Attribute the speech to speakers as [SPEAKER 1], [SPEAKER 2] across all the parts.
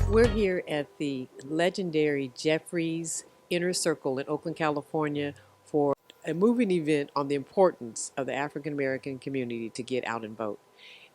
[SPEAKER 1] We're here at the legendary Jeffries Inner Circle in Oakland, California for a moving event on the importance of the African American community to get out and vote.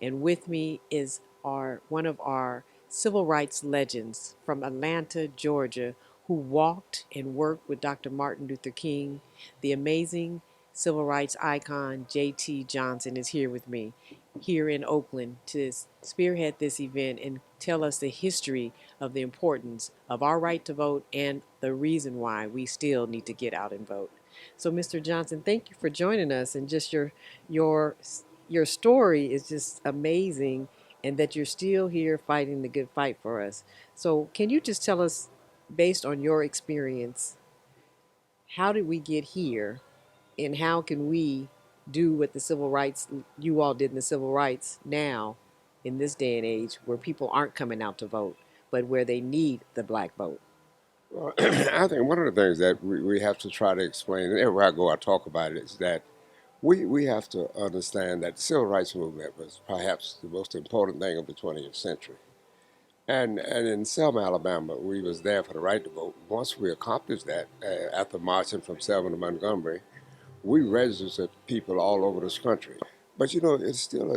[SPEAKER 1] And with me is one of our civil rights legends from Atlanta, Georgia, who walked and worked with Dr. Martin Luther King. The amazing civil rights icon J.T. Johnson is here with me here in Oakland to spearhead this event and tell us the history of the importance of our right to vote and the reason why we still need to get out and vote. So, Mr. Johnson, thank you for joining us, and just your your story is just amazing, and that you're still here fighting the good fight for us. So, can you just tell us, based on your experience, how did we get here, and how can we do what the civil rights you all did in the civil rights now, in this day and age, where people aren't coming out to vote, but where they need the black vote?
[SPEAKER 2] Well, I think one of the things that we have to try to explain, and everywhere I go, I talk about it, is that we have to understand that the civil rights movement was perhaps the most important thing of the 20th century. And in Selma, Alabama, we was there for the right to vote. Once we accomplished that, after marching from Selma to Montgomery, we registered people all over this country. But you know, it's still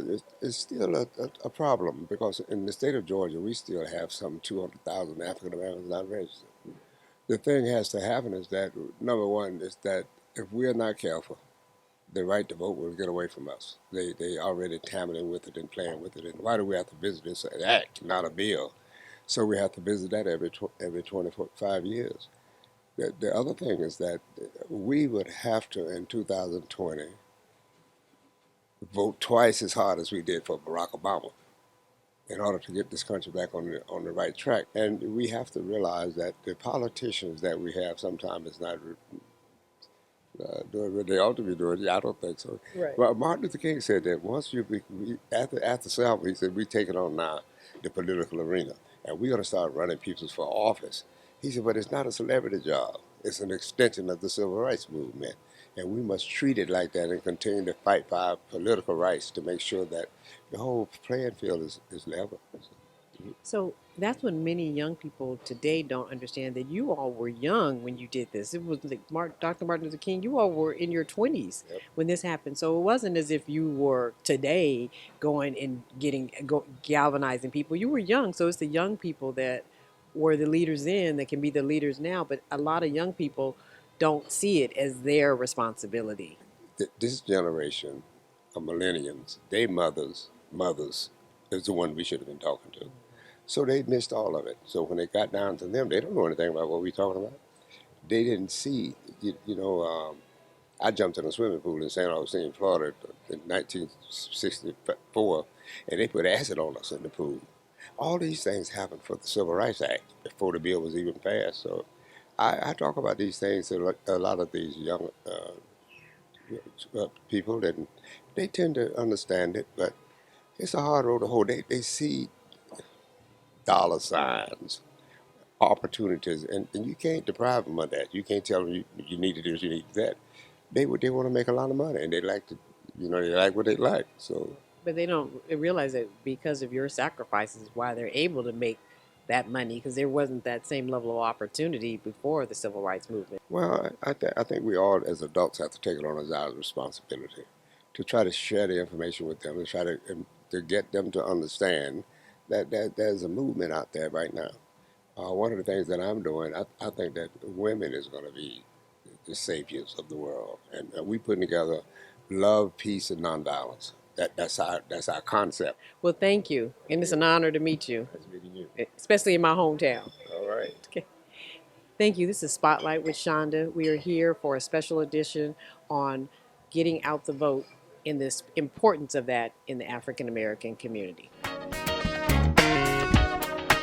[SPEAKER 2] a problem because in the state of Georgia, we still have some 200,000 African Americans not registered. The thing has to happen is that number one is that if we are not careful, the right to vote will get away from us. They already tampering with it and playing with it. And why do we have to visit this act, not a bill? So we have to visit that every 25 years. The other thing is that we would have to in 2020 vote twice as hard as we did for Barack Obama in order to get this country back on the right track. And we have to realize that the politicians that we have sometimes is not doing what they ought to be doing. Yeah, I don't think so.
[SPEAKER 1] Right.
[SPEAKER 2] Well, Martin Luther King said that once after Selma, he said we take it on now the political arena, and we're going to start running people for office. He said, but it's not a celebrity job. It's an extension of the civil rights movement, and we must treat it like that and continue to fight for our political rights to make sure that the whole playing field is level.
[SPEAKER 1] So that's what many young people today don't understand, that you all were young when you did this. It was like Dr. Martin Luther King, you all were in your 20s
[SPEAKER 2] Yep.
[SPEAKER 1] when this happened. So it wasn't as if you were today going and galvanizing people. You were young. So it's the young people that were the leaders then that can be the leaders now. But a lot of young people don't see it as their responsibility.
[SPEAKER 2] This generation of millennials, their mothers, is the one we should have been talking to. So they missed all of it. So when it got down to them, they don't know anything about what we're talking about. They didn't see, I jumped in a swimming pool in San Augustine, Florida in 1964, and they put acid on us in the pool. All these things happened for the Civil Rights Act before the bill was even passed. So I talk about these things to a lot of these young people, and they tend to understand it, but it's a hard road to hold. They see dollar signs, opportunities, and you can't deprive them of that. You can't tell them you need this, you need that. They want to make a lot of money, and they like to, they like what they like. So,
[SPEAKER 1] But they don't realize that because of your sacrifices, why they're able to make that money, because there wasn't that same level of opportunity before the civil rights movement.
[SPEAKER 2] well, I think we all as adults have to take it on as our responsibility to try to share the information with them, to try to get them to understand that there's a movement out there right now. One of the things that I'm doing, I think that women is going to be the saviors of the world, and we putting together love, peace, and nonviolence. That's our concept.
[SPEAKER 1] Well, thank you. And it's an honor to meet you,
[SPEAKER 2] That's meeting you.
[SPEAKER 1] especially in my hometown.
[SPEAKER 2] All right.
[SPEAKER 1] Okay. Thank you. This is Spotlight with Shonda. We are here for a special edition on getting out the vote and this importance of that in the African American community.